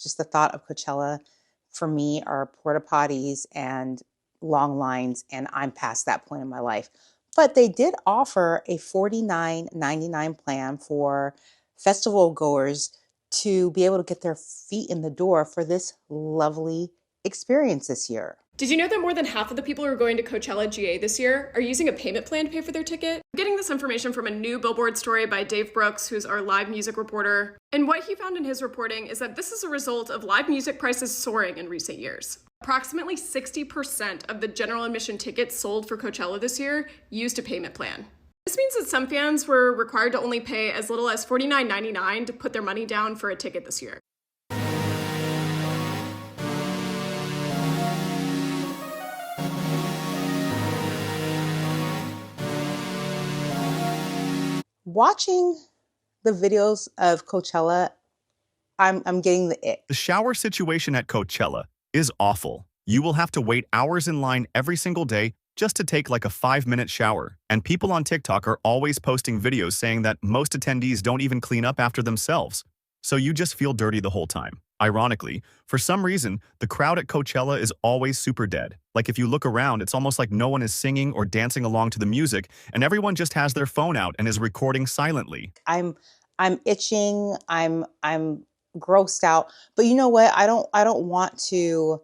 Just the thought of Coachella for me are porta potties and long lines, and I'm past that point in my life. But they did offer a $49.99 plan for festival goers to be able to get their feet in the door for this lovely experience this year. Did you know that more than half of the people who are going to Coachella GA this year are using a payment plan to pay for their ticket? I'm getting this information from a new Billboard story by Dave Brooks, who's our live music reporter. And what he found in his reporting is that this is a result of live music prices soaring in recent years. Approximately 60% of the general admission tickets sold for Coachella this year used a payment plan. This means that some fans were required to only pay as little as $49.99 to put their money down for a ticket this year. Watching the videos of Coachella, I'm getting the ick. The shower situation at Coachella is awful. You will have to wait hours in line every single day just to take like a 5-minute shower. And people on TikTok are always posting videos saying that most attendees don't even clean up after themselves. So you just feel dirty the whole time. Ironically, for some reason, the crowd at Coachella is always super dead. Like if you look around, it's almost like no one is singing or dancing along to the music, and everyone just has their phone out and is recording silently. I'm itching. I'm grossed out. But you know what? I don't want to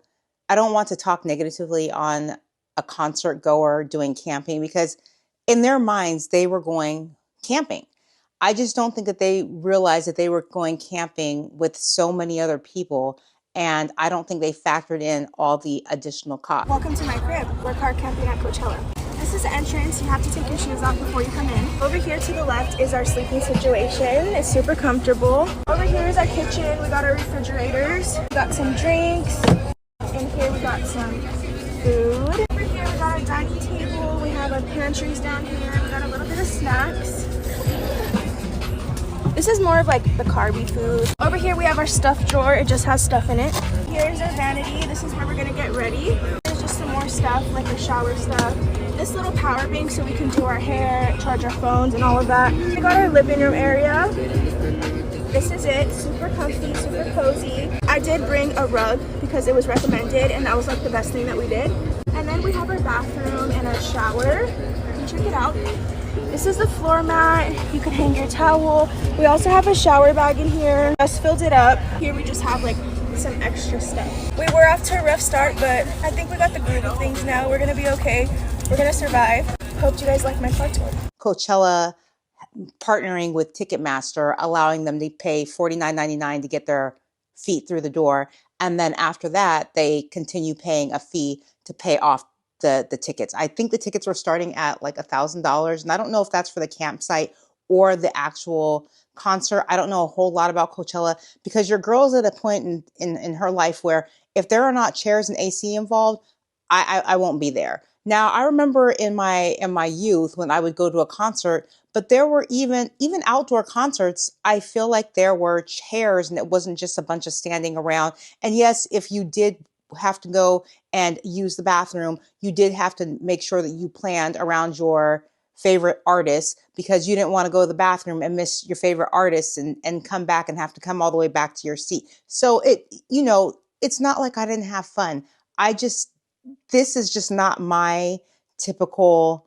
talk negatively on a concert goer doing camping, because in their minds they were going camping. I just don't think that they realized that they were going camping with so many other people, and I don't think they factored in all the additional costs. Welcome to my crib. We're car camping at Coachella. This is the entrance. You have to take your shoes off before you come in. Over here to the left is our sleeping situation. It's super comfortable. Over here is our kitchen. We got our refrigerators. We got some drinks. In here we got some food. Over here we got our dining table. We have our pantries down here. We got a little bit of snacks. This is more of like the carby food. Over here we have our stuff drawer. It just has stuff in it. Here's our vanity. This is where we're gonna get ready. There's just some more stuff, like the shower stuff. This little power bank so we can do our hair, charge our phones and all of that. We got our living room area. This is it. Super comfy, super cozy. I did bring a rug because it was recommended, and that was like the best thing that we did. And then we have our bathroom and our shower. Check it out. This is the floor mat. You could hang your towel. We also have a shower bag in here. Just filled it up. Here we just have like some extra stuff. We were off to a rough start, but I think we got the groove of things now. We're gonna be okay. We're gonna survive. Hope you guys like my car tour. Coachella partnering with Ticketmaster, allowing them to pay $49.99 to get their feet through the door. And then after that, they continue paying a fee to pay off the tickets. I think the tickets were starting at like $1,000. And I don't know if that's for the campsite or the actual concert. I don't know a whole lot about Coachella, because your girl's at a point in her life where if there are not chairs and AC involved, I won't be there. Now, I remember in my youth when I would go to a concert, but there were even outdoor concerts, I feel like there were chairs and it wasn't just a bunch of standing around. And yes, if you did have to go and use the bathroom, you did have to make sure that you planned around your favorite artists, because you didn't want to go to the bathroom and miss your favorite artists and come back and have to come all the way back to your seat. So it's not like I didn't have fun. This is just not my typical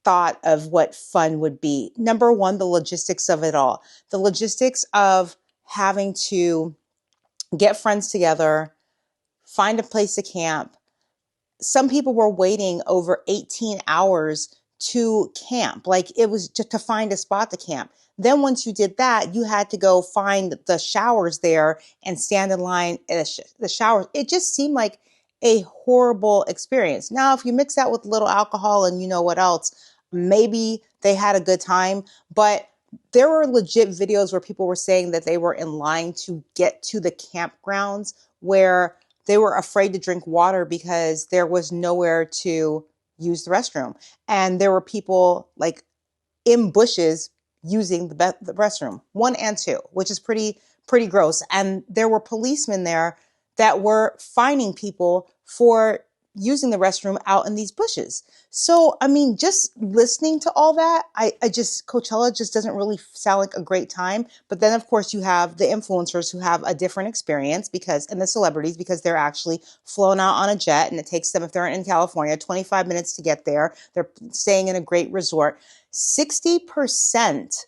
thought of what fun would be. Number one, the logistics of it all. The logistics of having to get friends together, find a place to camp. Some people were waiting over 18 hours to camp. Like it was just to find a spot to camp. Then once you did that, you had to go find the showers there and stand in line at the showers. It just seemed like a horrible experience. Now, if you mix that with a little alcohol and you know what else, maybe they had a good time. But there were legit videos where people were saying that they were in line to get to the campgrounds where they were afraid to drink water because there was nowhere to use the restroom. And there were people like in bushes using the restroom, 1 and 2, which is pretty gross. And there were policemen there that were fining people for, using the restroom out in these bushes. So, I mean, just listening to all that, Coachella just doesn't really sound like a great time. But then, of course, you have the influencers who have a different experience and the celebrities, because they're actually flown out on a jet, and it takes them, if they're in California, 25 minutes to get there. They're staying in a great resort. 60%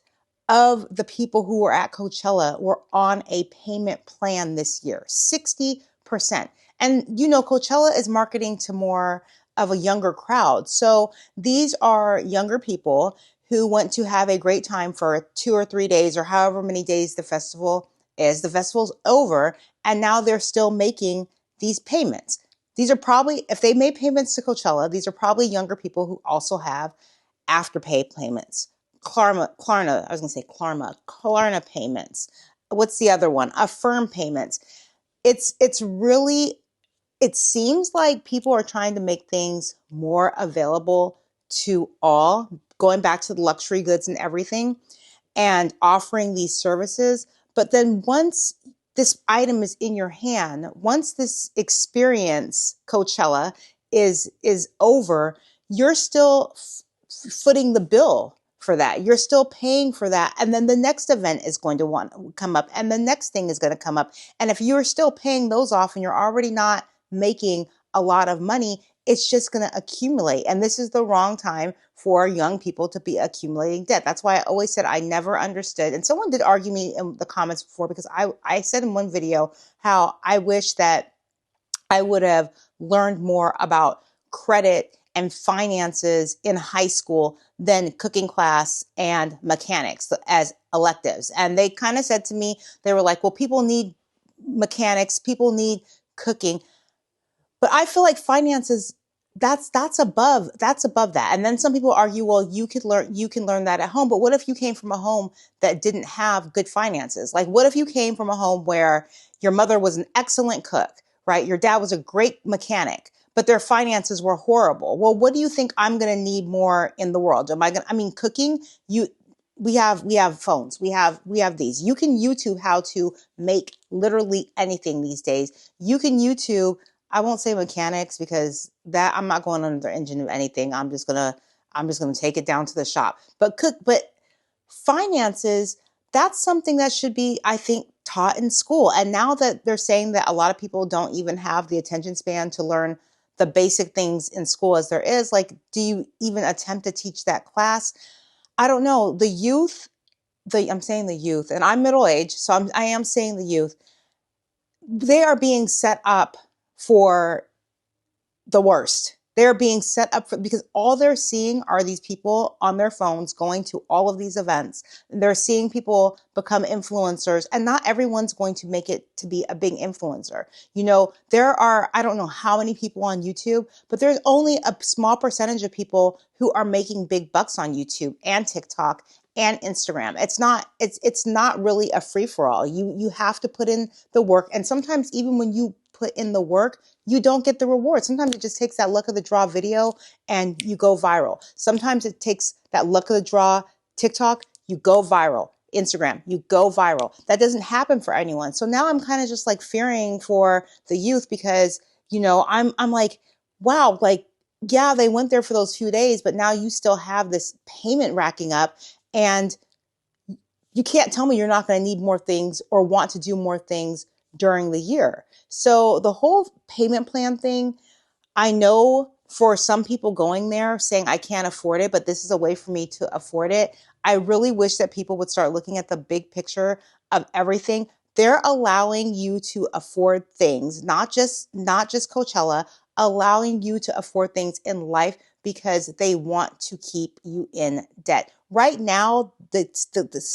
of the people who were at Coachella were on a payment plan this year. 60%. And Coachella is marketing to more of a younger crowd. So these are younger people who want to have a great time for 2 or 3 days, or however many days the festival is. The festival's over, and now they're still making these payments. These are probably, if they made payments to Coachella, these are probably younger people who also have Afterpay payments. Klarna payments. What's the other one? Affirm payments. It's really, it seems like people are trying to make things more available to all, going back to the luxury goods and everything, and offering these services. But then once this item is in your hand, once this experience, Coachella, is over, you're still footing the bill for that. You're still paying for that. And then the next event is going to want to come up, and the next thing is going to come up. And if you're still paying those off and you're already not making a lot of money, it's just going to accumulate. And this is the wrong time for young people to be accumulating debt. That's why I always said I never understood. And someone did argue me in the comments before, because I said in one video how I wish that I would have learned more about credit and finances in high school than cooking class and mechanics as electives. And they kind of said to me, they were like, well, people need mechanics, people need cooking. But I feel like finances, that's above that. And then some people argue, well, you can learn that at home. But what if you came from a home that didn't have good finances? Like, what if you came from a home where your mother was an excellent cook, right? Your dad was a great mechanic, but their finances were horrible. Well, what do you think I'm going to need more in the world? Cooking, we have phones. We have these. You can YouTube how to make literally anything these days. You can YouTube, I won't say mechanics, because that I'm not going under the engine of anything. I'm just gonna take it down to the shop. But finances, that's something that should be, I think, taught in school. And now that they're saying that a lot of people don't even have the attention span to learn the basic things in school as there is, like, do you even attempt to teach that class? I don't know. I'm saying the youth, and I'm middle-aged, so I am saying the youth, they are being set up for the worst. They're being set up because all they're seeing are these people on their phones going to all of these events. They're seeing people become influencers, and not everyone's going to make it to be a big influencer. There are, I don't know how many people on YouTube, but there's only a small percentage of people who are making big bucks on YouTube and TikTok and Instagram. It's not really a free for all. You have to put in the work, and sometimes even when you put in the work, you don't get the reward. Sometimes it just takes that luck of the draw video and you go viral. Sometimes it takes that luck of the draw TikTok, you go viral. Instagram, you go viral. That doesn't happen for anyone. So now I'm kind of just like fearing for the youth, because, I'm like, wow, like, yeah, they went there for those few days, but now you still have this payment racking up, and you can't tell me you're not going to need more things or want to do more things during the year. So the whole payment plan thing, I know for some people going there saying, I can't afford it, but this is a way for me to afford it. I really wish that people would start looking at the big picture of everything. They're allowing you to afford things, not just Coachella, allowing you to afford things in life because they want to keep you in debt. Right now, the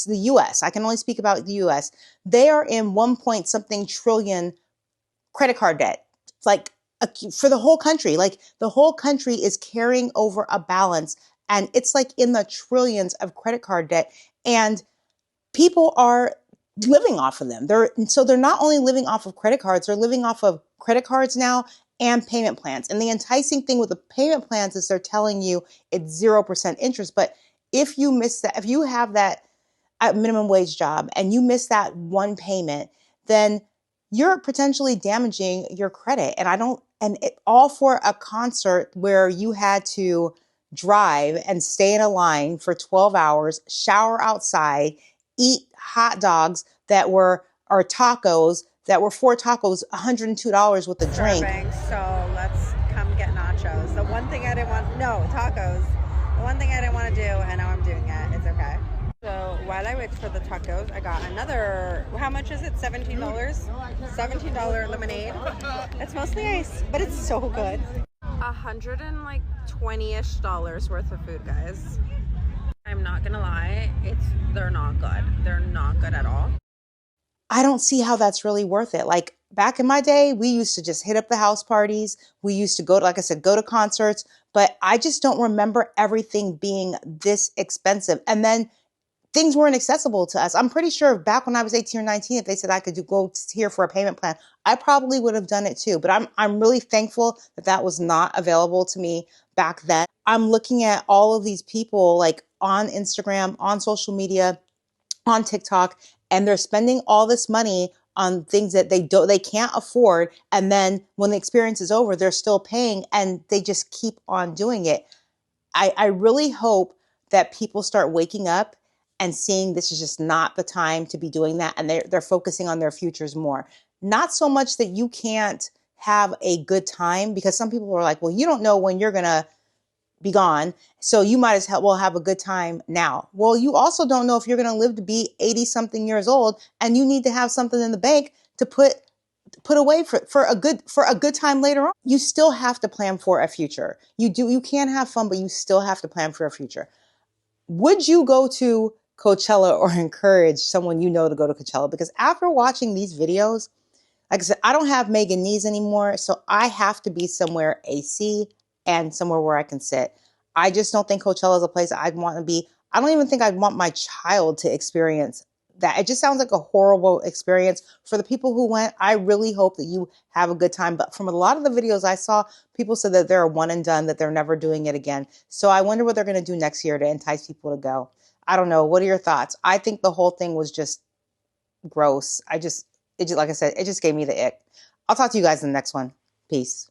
US, I can only speak about the US, they are in 1 point something trillion credit card debt. It's like for the whole country, like the whole country is carrying over a balance, and it's like in the trillions of credit card debt, and people are living off of them. They're not only living off of credit cards, they're living off of credit cards now and payment plans. And the enticing thing with the payment plans is they're telling you it's 0% interest. But if you miss that, if you have that minimum wage job and you miss that one payment, then you're potentially damaging your credit. And And all for a concert where you had to drive and stay in a line for 12 hours, shower outside, eat hot dogs that were, or tacos that were 4 tacos, $102 with a drink. Starving, so let's come get nachos. The one thing I didn't want, no, tacos. The one thing I didn't want to do, and now I'm doing it. It's okay. So while I wait for the tacos, I got another, how much is it? $17? $17 lemonade. It's mostly ice, but it's so good. $120-ish worth of food, guys. I'm not gonna lie, they're not good. They're not good at all. I don't see how that's really worth it. Like back in my day, we used to just hit up the house parties. We used to go to, like I said, go to concerts, but I just don't remember everything being this expensive. And then things weren't accessible to us. I'm pretty sure back when I was 18 or 19, if they said I could go here for a payment plan, I probably would have done it too. But I'm really thankful that that was not available to me back then. I'm looking at all of these people like on Instagram, on social media, on TikTok, and they're spending all this money on things that they can't afford. And then when the experience is over, they're still paying and they just keep on doing it. I really hope that people start waking up and seeing this is just not the time to be doing that. And they're focusing on their futures more. Not so much that you can't have a good time, because some people are like, well, you don't know when you're going to be gone, so you might as well have a good time now. Well, you also don't know if you're going to live to be 80 something years old, and you need to have something in the bank to put away for a good time later on. You still have to plan for a future. You can have fun, but you still have to plan for a future. Would you go to Coachella or encourage someone you know to go to Coachella? Because after watching these videos, like I said, I don't have Megan knees anymore, so I have to be somewhere AC and somewhere where I can sit. I just don't think Coachella is a place I'd want to be. I don't even think I'd want my child to experience that. It just sounds like a horrible experience. For the people who went, I really hope that you have a good time. But from a lot of the videos I saw, people said that they're a one and done, that they're never doing it again. So I wonder what they're going to do next year to entice people to go. I don't know. What are your thoughts? I think the whole thing was just gross. It just, like I said, it just gave me the ick. I'll talk to you guys in the next one. Peace.